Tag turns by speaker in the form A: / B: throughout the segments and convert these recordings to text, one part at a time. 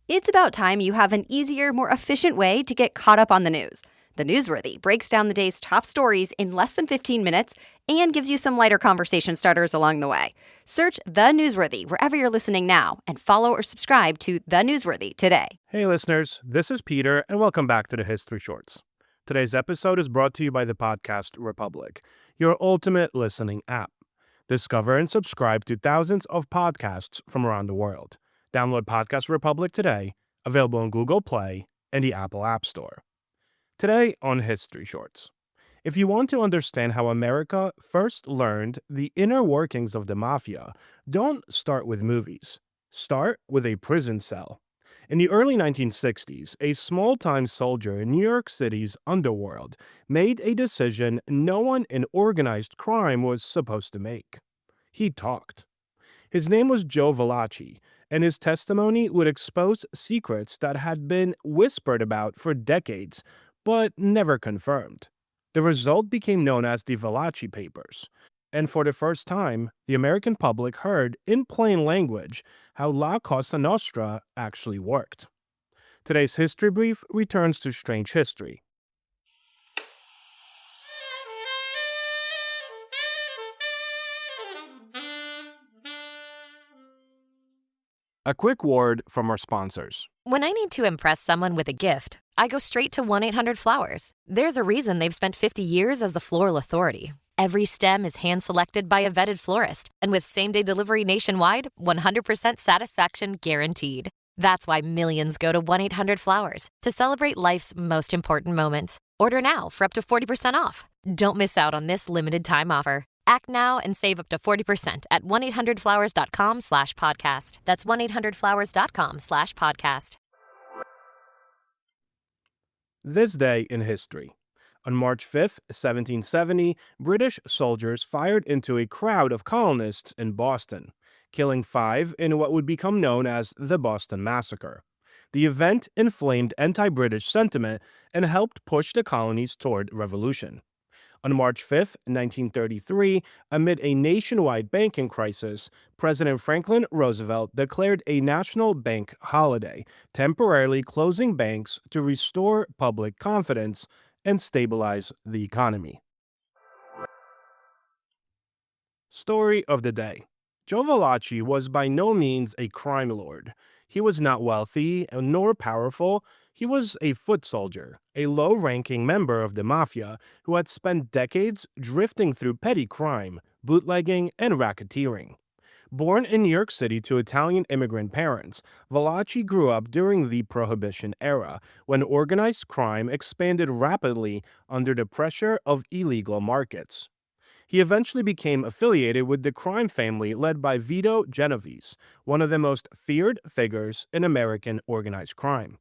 A: It's about time you have an easier, more efficient way to get caught up on the news. The Newsworthy breaks down the day's top stories in less than 15 minutes and gives you some lighter conversation starters along the way. Search The Newsworthy wherever you're listening now and follow or subscribe to The Newsworthy today.
B: Hey listeners, this is Peter and welcome back to the History Shorts. Today's episode is brought to you by the podcast Republic, your ultimate listening app. Discover and subscribe to thousands of podcasts from around the world. Download Podcast Republic today, available on Google Play and the Apple App Store. Today on History Shorts. If you want to understand how America first learned the inner workings of the mafia, don't start with movies. Start with a prison cell. In the early 1960s, a small-time soldier in New York City's underworld made a decision no one in organized crime was supposed to make. He talked. His name was Joe Valachi, and his testimony would expose secrets that had been whispered about for decades, but never confirmed. The result became known as the Valachi Papers, and for the first time, the American public heard in plain language how La Cosa Nostra actually worked. Today's History Brief returns to strange history. A quick word from our sponsors.
C: When I need to impress someone with a gift, I go straight to 1-800-Flowers. There's a reason they've spent 50 years as the floral authority. Every stem is hand-selected by a vetted florist, and with same-day delivery nationwide, 100% satisfaction guaranteed. That's why millions go to 1-800-Flowers to celebrate life's most important moments. Order now for up to 40% off. Don't miss out on this limited-time offer. Act now and save up to 40% at 1-800-Flowers.com/podcast. That's 1-800-Flowers.com/podcast.
B: This day in history. On March 5, 1770, British soldiers fired into a crowd of colonists in Boston, killing 5 in what would become known as the Boston Massacre. The event inflamed anti-British sentiment and helped push the colonies toward revolution. On March 5, 1933, amid a nationwide banking crisis, President Franklin Roosevelt declared a national bank holiday, temporarily closing banks to restore public confidence and stabilize the economy. Story of the day. Joe Valachi was by no means a crime lord. He was not wealthy nor powerful. He was a foot soldier, a low-ranking member of the mafia who had spent decades drifting through petty crime, bootlegging, and racketeering. Born in New York City to Italian immigrant parents, Valachi grew up during the Prohibition era, when organized crime expanded rapidly under the pressure of illegal markets. He eventually became affiliated with the crime family led by Vito Genovese, one of the most feared figures in American organized crime.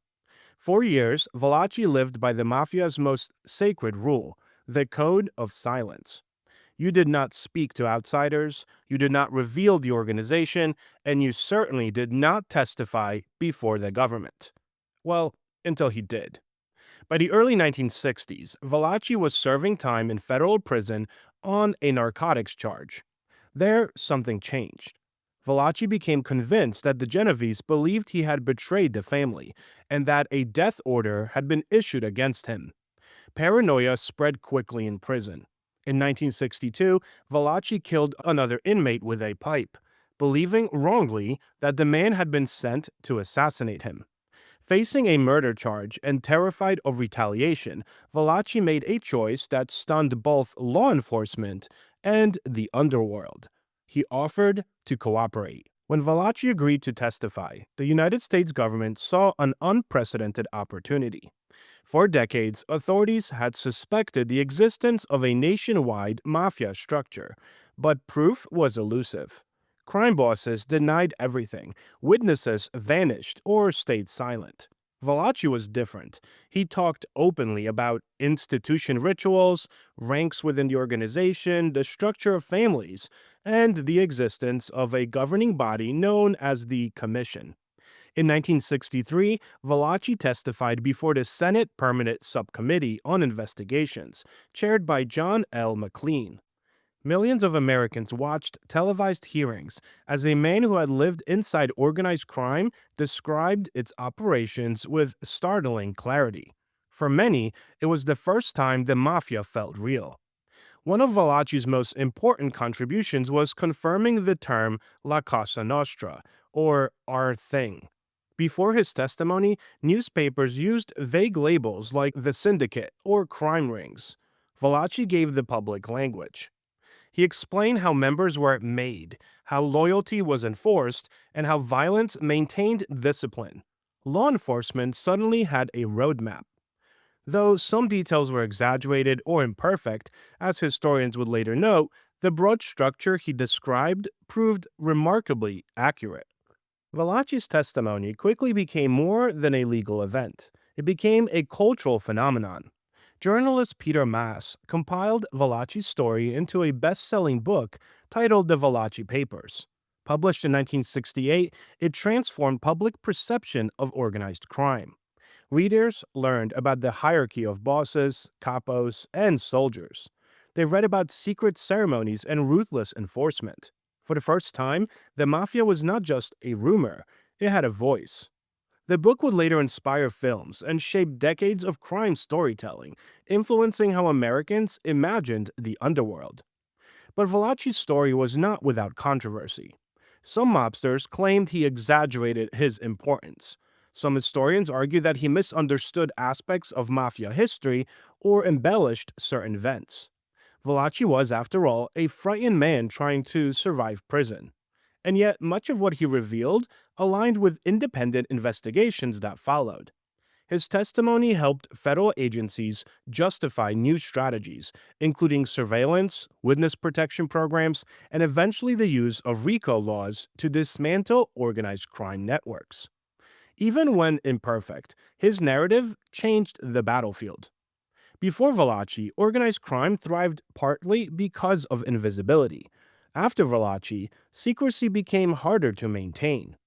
B: For years, Valachi lived by the mafia's most sacred rule, the code of silence. You did not speak to outsiders, you did not reveal the organization, and you certainly did not testify before the government. Well, until he did. By the early 1960s, Valachi was serving time in federal prison on a narcotics charge. There, something changed. Valachi became convinced that the Genovese believed he had betrayed the family, and that a death order had been issued against him. Paranoia spread quickly in prison. In 1962, Valachi killed another inmate with a pipe, believing wrongly that the man had been sent to assassinate him. Facing a murder charge and terrified of retaliation, Valachi made a choice that stunned both law enforcement and the underworld. He offered to cooperate. When Valachi agreed to testify, the United States government saw an unprecedented opportunity. For decades, authorities had suspected the existence of a nationwide mafia structure, but proof was elusive. Crime bosses denied everything, witnesses vanished or stayed silent. Valachi was different. He talked openly about institution rituals, ranks within the organization, the structure of families, and the existence of a governing body known as the Commission. In 1963, Valachi testified before the Senate Permanent Subcommittee on Investigations, chaired by John L. McLean. Millions of Americans watched televised hearings as a man who had lived inside organized crime described its operations with startling clarity. For many, it was the first time the mafia felt real. One of Valachi's most important contributions was confirming the term La Cosa Nostra, or our thing. Before his testimony, newspapers used vague labels like the syndicate or crime rings. Valachi gave the public language. He explained how members were made, how loyalty was enforced, and how violence maintained discipline. Law enforcement suddenly had a roadmap. Though some details were exaggerated or imperfect, as historians would later note, the broad structure he described proved remarkably accurate. Valachi's testimony quickly became more than a legal event. It became a cultural phenomenon. Journalist Peter Maas compiled Valachi's story into a best-selling book titled The Valachi Papers. Published in 1968, it transformed public perception of organized crime. Readers learned about the hierarchy of bosses, capos, and soldiers. They read about secret ceremonies and ruthless enforcement. For the first time, the mafia was not just a rumor, it had a voice. The book would later inspire films and shape decades of crime storytelling, influencing how Americans imagined the underworld. But Valachi's story was not without controversy. Some mobsters claimed he exaggerated his importance. Some historians argue that he misunderstood aspects of mafia history or embellished certain events. Valachi was, after all, a frightened man trying to survive prison. And yet, much of what he revealed aligned with independent investigations that followed. His testimony helped federal agencies justify new strategies, including surveillance, witness protection programs, and eventually the use of RICO laws to dismantle organized crime networks. Even when imperfect, his narrative changed the battlefield. Before Valachi, organized crime thrived partly because of invisibility. After Valachi, secrecy became harder to maintain.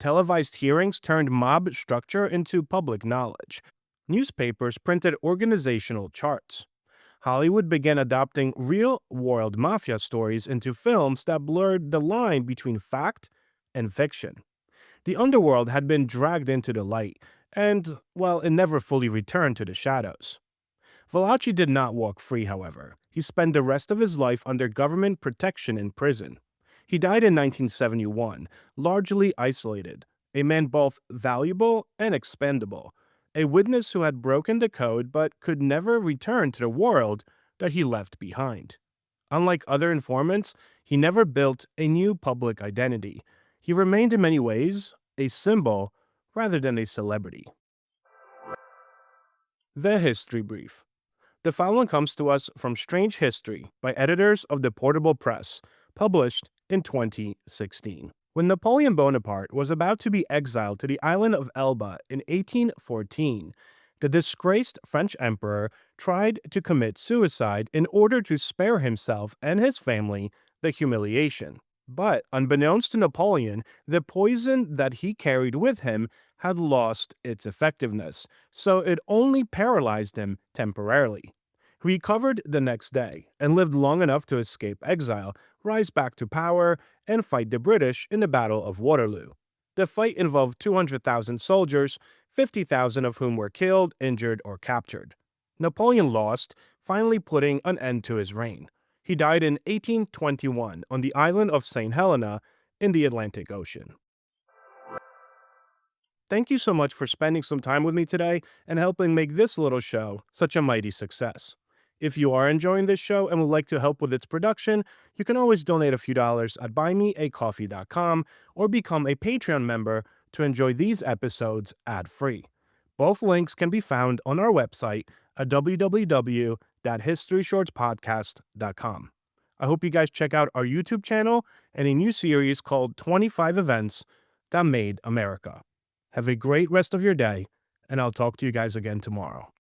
B: Televised hearings turned mob structure into public knowledge. Newspapers printed organizational charts. Hollywood began adopting real-world mafia stories into films that blurred the line between fact and fiction. The underworld had been dragged into the light, and, well, it never fully returned to the shadows. Valachi did not walk free, however. He spent the rest of his life under government protection in prison. He died in 1971, largely isolated, a man both valuable and expendable, a witness who had broken the code but could never return to the world that he left behind. Unlike other informants, he never built a new public identity. He remained in many ways a symbol rather than a celebrity. The History Brief. The following comes to us from Strange History by editors of the Portable Press, published in 2016. When Napoleon Bonaparte was about to be exiled to the island of Elba in 1814, the disgraced French emperor tried to commit suicide in order to spare himself and his family the humiliation. But, unbeknownst to Napoleon, the poison that he carried with him had lost its effectiveness, so it only paralyzed him temporarily. He recovered the next day and lived long enough to escape exile, rise back to power, and fight the British in the Battle of Waterloo. The fight involved 200,000 soldiers, 50,000 of whom were killed, injured, or captured. Napoleon lost, finally putting an end to his reign. He died in 1821 on the island of St. Helena in the Atlantic Ocean. Thank you so much for spending some time with me today and helping make this little show such a mighty success. If you are enjoying this show and would like to help with its production, you can always donate a few dollars at buymeacoffee.com or become a Patreon member to enjoy these episodes ad-free. Both links can be found on our website at www.historyshortspodcast.com. I hope you guys check out our YouTube channel and a new series called 25 Events That Made America. Have a great rest of your day, and I'll talk to you guys again tomorrow.